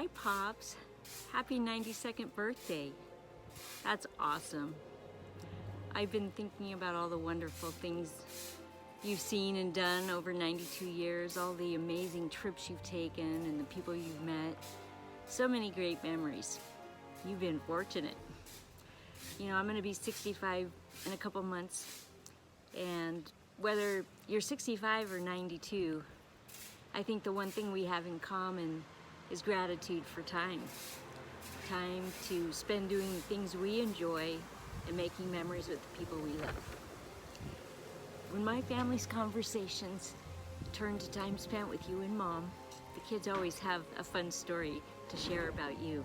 Hi, Pops. Happy 92nd birthday. That's awesome. I've been thinking about all the wonderful things you've seen and done over 92 years, all the amazing trips you've taken and the people you've met. So many great memories. You've been fortunate. You know, I'm gonna be 65 in a couple months, and whether you're 65 or 92, I think the one thing we have in common is gratitude for time. Time to spend doing the things we enjoy and making memories with the people we love. When my family's conversations turn to time spent with you and Mom, the kids always have a fun story to share about you.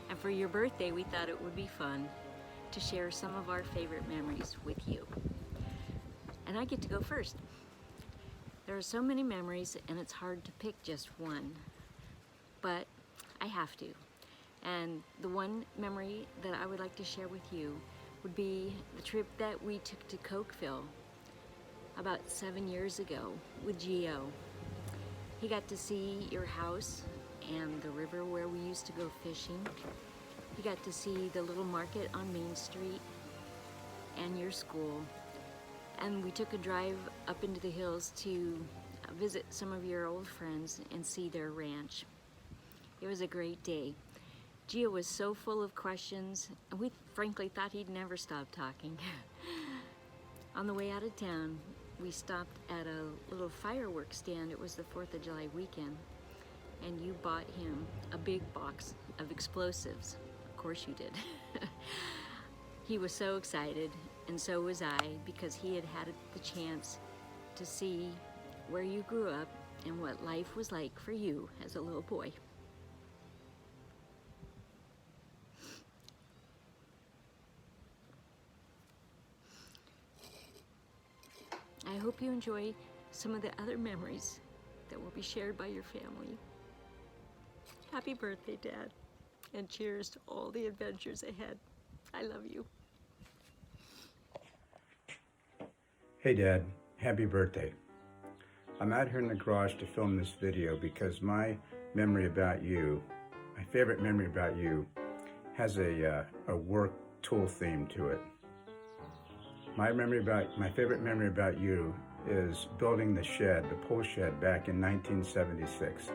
And for your birthday, we thought it would be fun to share some of our favorite memories with you. And I get to go first. There are so many memories and it's hard to pick just one, but I have to. And the one memory that I would like to share with you would be the trip that we took to Cokeville about 7 years ago with Gio. He got to see your house and the river where we used to go fishing. He got to see the little market on Main Street and your school. And we took a drive up into the hills to visit some of your old friends and see their ranch. It was a great day. Gio was so full of questions, and we frankly thought he'd never stop talking. On the way out of town, we stopped at a little fireworks stand. It was the 4th of July weekend, and you bought him a big box of explosives. Of course you did. He was so excited, and so was I, because he had had the chance to see where you grew up and what life was like for you as a little boy. I hope you enjoy some of the other memories that will be shared by your family. Happy birthday, Dad, and cheers to all the adventures ahead. I love you. Hey Dad, happy birthday. I'm out here in the garage to film this video because my memory about you, my favorite memory about you, has a work tool theme to it. My favorite memory about you is building the shed, the pole shed, back in 1976.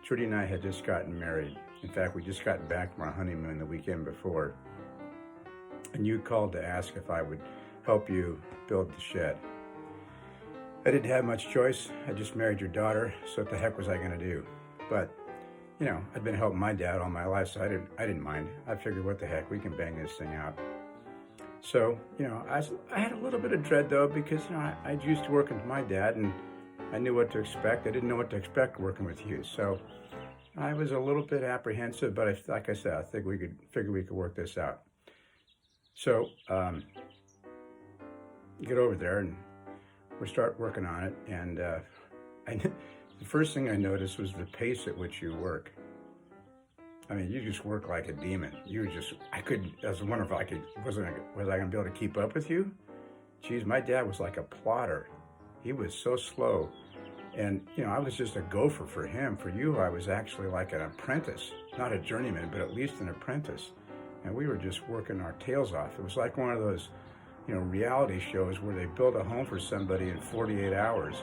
Trudy and I had just gotten married. In fact, we just got back from our honeymoon the weekend before. And you called to ask if I would help you build the shed. I didn't have much choice. I just married your daughter, so what the heck was I gonna do? But, you know, I'd been helping my dad all my life, so I didn't mind. I figured, what the heck, we can bang this thing out. So, you know, I had a little bit of dread though, because, you know, I used to working with my dad and I knew what to expect. I didn't know what to expect working with you. So I was a little bit apprehensive, but like I said, I think we could work this out. So, get over there and we start working on it. And the first thing I noticed was the pace at which you work. I mean, you just work like a demon. I was wondering if was I gonna be able to keep up with you? Geez, my dad was like a plotter. He was so slow. And, you know, I was just a gopher for him. For you, I was actually like an apprentice, not a journeyman, but at least an apprentice. And we were just working our tails off. It was like one of those, you know, reality shows where they build a home for somebody in 48 hours.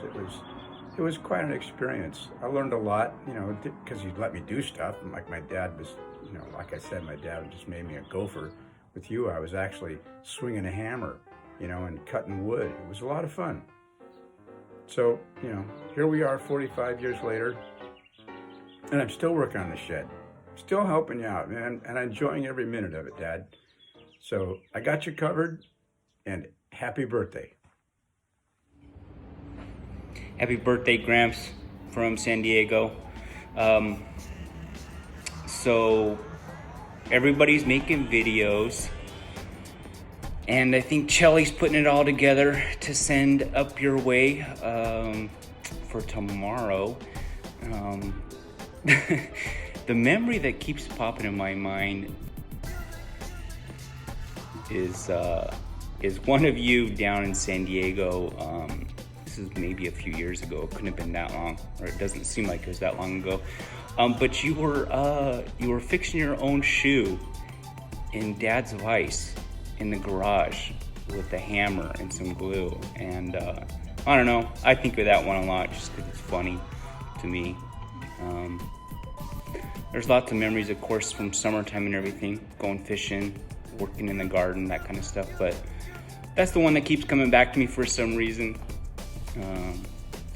It was quite an experience. I learned a lot, you know, because he'd let me do stuff. And like my dad was, you know, like I said, my dad just made me a gopher. With you, I was actually swinging a hammer, you know, and cutting wood. It was a lot of fun. So, you know, here we are 45 years later, and I'm still working on the shed. Still helping you out, man, and I'm enjoying every minute of it, Dad. So I got you covered, and happy birthday. Happy birthday, Gramps, from San Diego. So everybody's making videos, and I think Chelly's putting it all together to send up your way for tomorrow. The memory that keeps popping in my mind is one of you down in San Diego this is maybe a few years ago. It couldn't have been that long, or it doesn't seem like it was that long ago. But you were fixing your own shoe in Dad's vise in the garage with a hammer and some glue. And I don't know, I think of that one a lot just because it's funny to me. There's lots of memories, of course, from summertime and everything, going fishing, working in the garden, that kind of stuff. But that's the one that keeps coming back to me for some reason.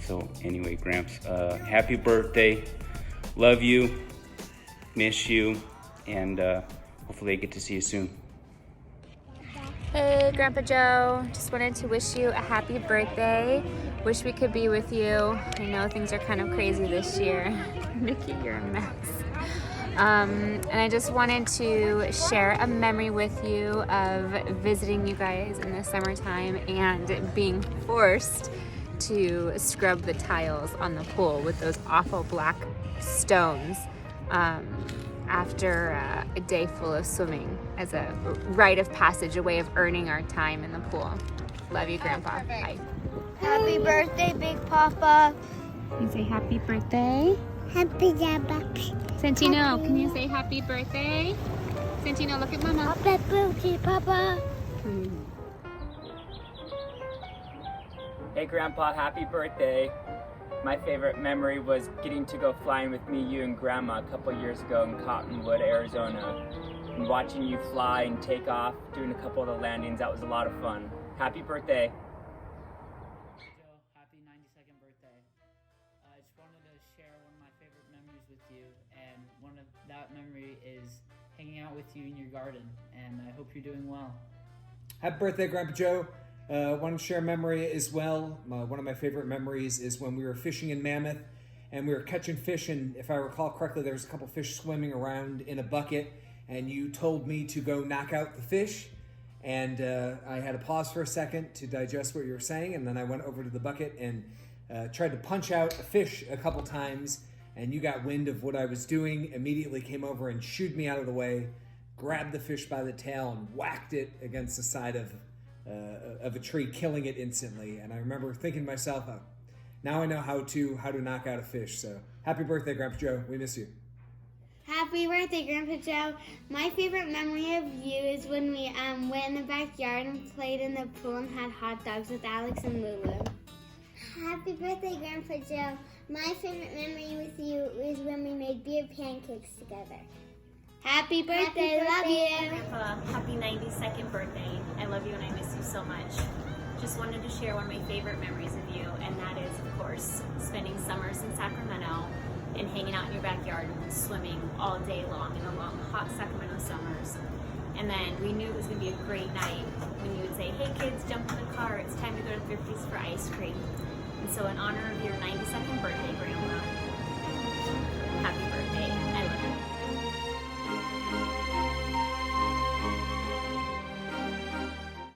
So anyway, Gramps, happy birthday. Love you, miss you, and hopefully I get to see you soon. Hey, Grandpa Joe. Just wanted to wish you a happy birthday. Wish we could be with you. I know things are kind of crazy this year. Nikki, you're a mess. And I just wanted to share a memory with you of visiting you guys in the summertime and being forced to scrub the tiles on the pool with those awful black stones after a day full of swimming as a rite of passage, a way of earning our time in the pool. Love you, Grandpa. Bye. Happy birthday, Big Papa. You say happy birthday. Happy Papa. Santino, can you say happy birthday? Santino, look at Mama. Happy birthday, Papa. Hey Grandpa, happy birthday. My favorite memory was getting to go flying with me, you and Grandma a couple years ago in Cottonwood, Arizona. And watching you fly and take off, doing a couple of the landings, that was a lot of fun. Happy birthday. Joe, happy 92nd birthday. I just wanted to share one of my favorite memories with you, and one of that memory is hanging out with you in your garden, and I hope you're doing well. Happy birthday, Grandpa Joe. Want to share a memory as well. One of my favorite memories is when we were fishing in Mammoth and we were catching fish, and if I recall correctly, there was a couple fish swimming around in a bucket, and you told me to go knock out the fish, and I had to pause for a second to digest what you were saying, and then I went over to the bucket and tried to punch out a fish a couple times, and you got wind of what I was doing, immediately came over and shooed me out of the way, grabbed the fish by the tail and whacked it against the side of a tree, killing it instantly. And I remember thinking to myself, oh, now I know how to knock out a fish. So happy birthday, Grandpa Joe. We miss you. Happy birthday, Grandpa Joe. My favorite memory of you is when we went in the backyard and played in the pool and had hot dogs with Alex and Lulu. Happy birthday, Grandpa Joe. My favorite memory with you is when we made beer pancakes together. Happy birthday, love you. Grandpa, happy 92nd birthday. I love you and I miss you so much. Just wanted to share one of my favorite memories of you, and that is, of course, spending summers in Sacramento and hanging out in your backyard and swimming all day long in the long, hot Sacramento summers. And then we knew it was going to be a great night when you would say, hey kids, jump in the car, it's time to go to Thrifty's for ice cream. And so in honor of your 92nd birthday, Grandma, happy